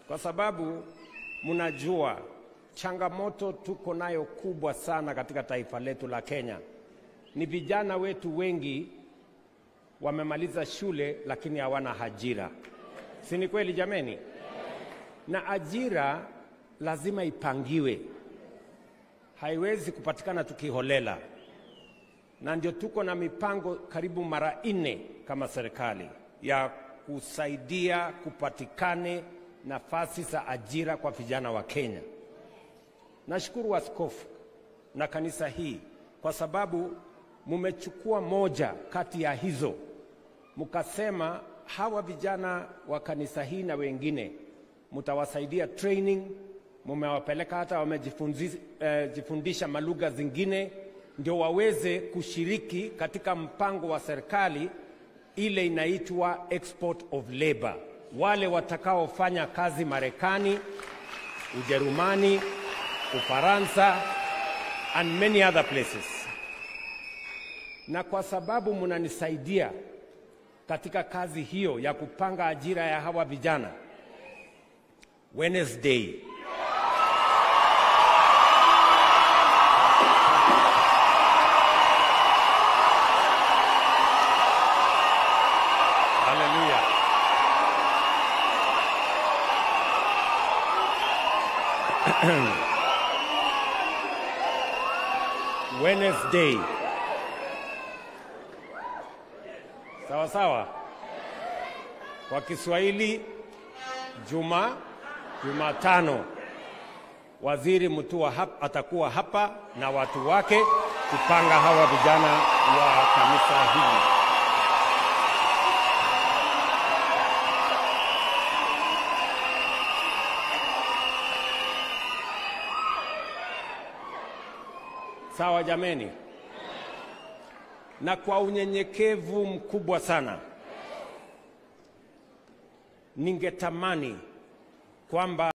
kwa sababu mnajua changamoto tuko nayo kubwa sana katika taifa letu la Kenya. Ni vijana wetu wengi wamemaliza shule lakini hawana ajira. Si ni kweli jameni? Na ajira lazima ipangiwe. Haiwezi kupatikana tukiholela. Na ndio tuko na mipango karibu mara 4 kama serikali ya kusaidia kupatikane nafasi za ajira kwa vijana wa Kenya. Nashukuru askofu na kanisa hii kwa sababu mumechukua moja kati ya hizo. Mukasema hawa vijana wa kanisa hii na wengine mutawasaidia training, mumewapeleka hata wamejifundisha malugha zingine ndio waweze kushiriki katika mpango wa serikali ile inaitwa export of labor. Wale watakaofanya kazi Marekani, Ujerumani, Ufaransa and many other places. Na kwa sababu mnanisaidia katika kazi hiyo ya kupanga ajira ya hawa vijana, Wednesday Wednesday. Sawa sawa. Kwa Kiswahili Jumatano. Waziri Mutua atakuwa hapa na watu wake kupanga hawa vijana wa kanisa hili. Sawa jameni? Na kwa unyenyekevu mkubwa sana ningetamani kwamba